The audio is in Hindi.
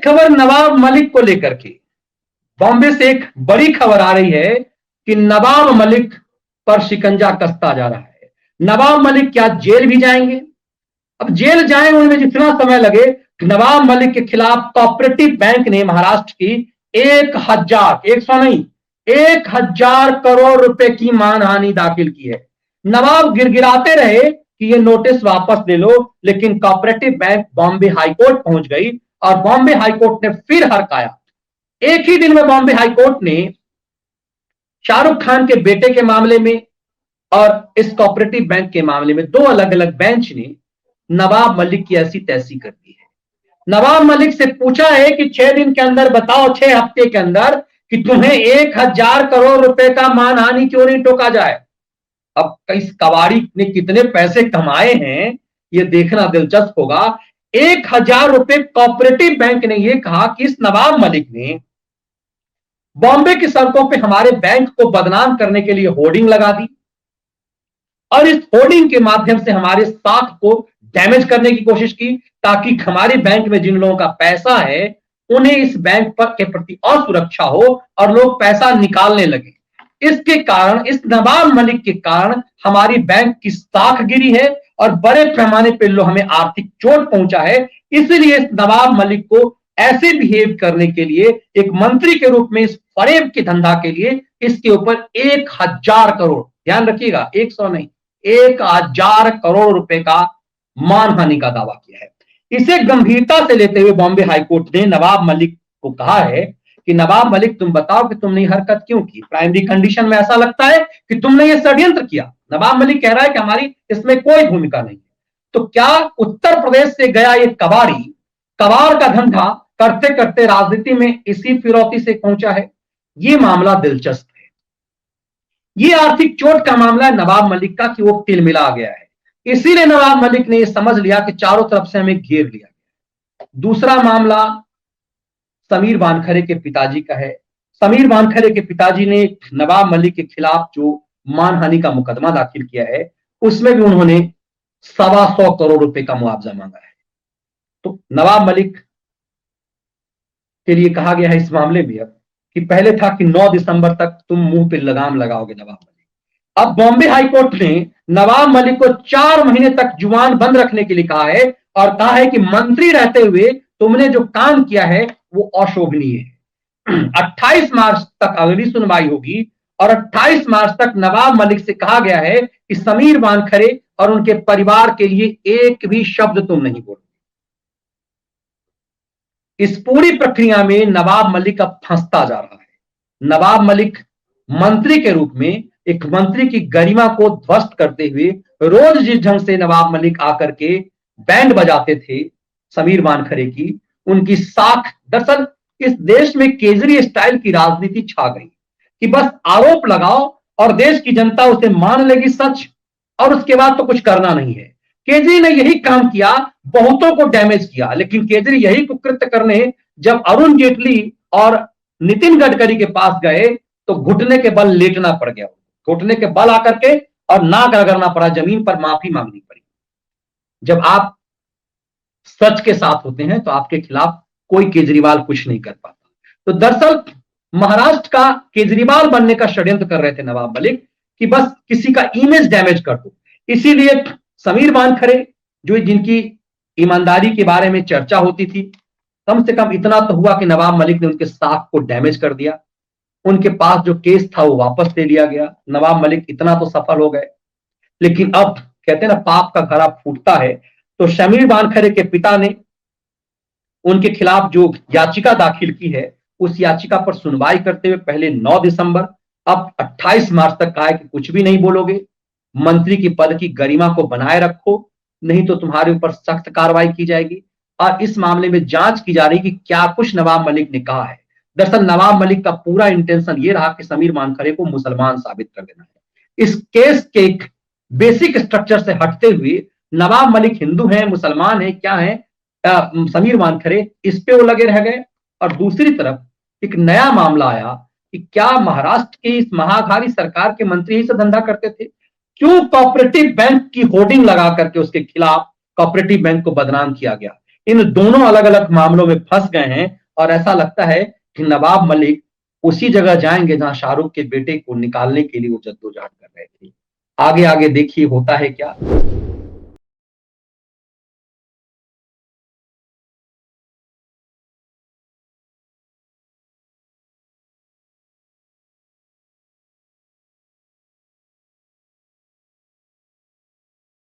खबर नवाब मलिक को लेकर के बॉम्बे से एक बड़ी खबर आ रही है कि नवाब मलिक पर शिकंजा कसता जा रहा है। नवाब मलिक क्या जेल भी जाएंगे? अब जेल जाएंगे उनमें जितना समय लगे, नवाब मलिक के खिलाफ कोऑपरेटिव बैंक ने महाराष्ट्र की 1,100 नहीं 1,000 करोड़ रुपए की मानहानि दाखिल की है। नवाब गिड़गिड़ाते रहे कि ये नोटिस वापस ले लो, लेकिन कोऑपरेटिव बैंक बॉम्बे हाईकोर्ट पहुंच गई और बॉम्बे हाईकोर्ट ने फिर हरकाया। एक ही दिन में बॉम्बे हाईकोर्ट ने शाहरुख खान के बेटे के मामले में और इस कोऑपरेटिव बैंक के मामले में दो अलग अलग बेंच ने नवाब मलिक की ऐसी तैसी कर दी है। नवाब मलिक से पूछा है कि 6 दिन के अंदर बताओ, 6 हफ्ते के अंदर, कि तुम्हें 1,000 करोड़ रुपए का मानहानि क्यों नहीं टोका जाए। अब इस कबाड़ी ने कितने पैसे कमाए हैं ये देखना दिलचस्प होगा। 1,000 रुपए कोऑपरेटिव बैंक ने यह कहा कि इस नवाब मलिक ने बॉम्बे की सड़कों पे हमारे बैंक को बदनाम करने के लिए होर्डिंग लगा दी और इस होर्डिंग के माध्यम से हमारे साख को डैमेज करने की कोशिश की, ताकि हमारे बैंक में जिन लोगों का पैसा है उन्हें इस बैंक पर के प्रति असुरक्षा हो और लोग पैसा निकालने लगे। इसके कारण, इस नवाब मलिक के कारण हमारी बैंक की साख गिरी है और बड़े पैमाने पर हमें आर्थिक चोट पहुंचा है। इसलिए इस नवाब मलिक को ऐसे बिहेव करने के लिए, एक मंत्री के रूप में इस फरेब के धंधा के लिए इसके ऊपर 1,000 करोड़, ध्यान रखिएगा 100 नहीं 1,000 करोड़ रुपए का मानहानि का दावा किया है। इसे गंभीरता से लेते हुए बॉम्बे हाईकोर्ट ने नवाब मलिक को कहा है कि नवाब मलिक तुम बताओ कि तुमने हरकत क्यों की। प्राइमरी कंडीशन में ऐसा लगता है कि तुमने ये षड्यंत्र किया। नवाब मलिक कह रहा है कि हमारी इसमें कोई भूमिका नहीं है। तो क्या उत्तर प्रदेश से गया ये कबाड़ी कबाड़ का धंधा करते करते राजनीति में इसी फिरौती से पहुंचा है? ये मामला दिलचस्प है। ये आर्थिक चोट का मामला है नवाब मलिक का कि वो तिलमिला गया है। इसीलिए नवाब मलिक ने यह समझ लिया कि चारों तरफ से हमें घेर लिया गया। दूसरा मामला समीर वानखेड़े के पिताजी का है। समीर वानखेड़े के पिताजी ने नवाब मलिक के खिलाफ जो मानहानि का मुकदमा दाखिल किया है उसमें भी उन्होंने 125 करोड़ रुपए का मुआवजा मांगा है। तो नवाब मलिक के लिए कहा गया है इस मामले में अब कि पहले था कि 9 दिसंबर तक तुम मुंह पे लगाम लगाओगे नवाब मलिक। अब बॉम्बे हाईकोर्ट ने नवाब मलिक को 4 महीने तक जुबान बंद रखने के लिए कहा है और कहा है कि मंत्री रहते हुए तुमने जो काम किया है वो अशोभनीय है। 28 मार्च तक अगली सुनवाई होगी और 28 मार्च तक नवाब मलिक से कहा गया है कि समीर वानखेड़े और उनके परिवार के लिए एक भी शब्द तुम नहीं बोलो। इस पूरी प्रक्रिया में नवाब मलिक अब फंसता जा रहा है। नवाब मलिक मंत्री के रूप में एक मंत्री की गरिमा को ध्वस्त करते हुए रोज जिस ढंग से नवाब मलिक आकर के बैंड बजाते थे समीर वानखेड़े की, उनकी साख, दरअसल इस देश में केजरी स्टाइल की राजनीति छा गई कि बस आरोप लगाओ और देश की जनता उसे मान लेगी सच और उसके बाद तो कुछ करना नहीं है। केजरी ने यही काम किया, बहुतों को डैमेज किया, लेकिन केजरी यही कुकृत्य करने जब अरुण जेटली और नितिन गडकरी के पास गए तो घुटने के बल लेटना पड़ गया, घुटने के बल आकर के और नाक रगड़ना पड़ा, जमीन पर माफी मांगनी पड़ी। जब आप सच के साथ होते हैं तो आपके खिलाफ कोई केजरीवाल कुछ नहीं कर पाता। तो दरअसल महाराष्ट्र का केजरीवाल बनने का षड्यंत्र कर रहे थे नवाब मलिक कि बस किसी का इमेज डैमेज कर दो। इसीलिए समीर वानखेड़े जो जिनकी ईमानदारी के बारे में चर्चा होती थी, कम से कम इतना तो हुआ कि नवाब मलिक ने उनके साख को डैमेज कर दिया। उनके पास जो केस था वो वापस ले लिया गया। नवाब मलिक इतना तो सफल हो गए। लेकिन अब कहते हैं ना, पाप का घड़ा फूटता है। तो समीर वानखेड़े के पिता ने उनके खिलाफ जो याचिका दाखिल की है उस याचिका पर सुनवाई करते हुए पहले 9 दिसंबर, अब 28 मार्च तक कहा है कि कुछ भी नहीं बोलोगे, मंत्री की पद की गरिमा को बनाए रखो, नहीं तो तुम्हारे ऊपर सख्त कार्रवाई की जाएगी। और इस मामले में जांच की जा रही कि क्या कुछ नवाब मलिक ने कहा है। दरअसल नवाब मलिक का पूरा इंटेंशन ये रहा कि समीर वानखेड़े को मुसलमान साबित कर देना है। इस केस के एक बेसिक स्ट्रक्चर से हटते हुए नवाब मलिक हिंदू हैं, मुसलमान हैं, क्या हैं समीर वानखेड़े, इस पे वो लगे रह गए। और दूसरी तरफ एक नया मामला आया कि क्या महाराष्ट्र की इस महाअघारी सरकार के मंत्री ही से धंधा करते थे? क्यों कोऑपरेटिव बैंक की होर्डिंग लगा करके उसके खिलाफ कोऑपरेटिव बैंक को बदनाम किया गया? इन दोनों अलग अलग मामलों में फंस गए हैं और ऐसा लगता है कि नवाब मलिक उसी जगह जाएंगे जहां शाहरुख के बेटे को निकालने के लिए वो जद्दोजहद कर रहे थे। आगे आगे देखिए होता है क्या।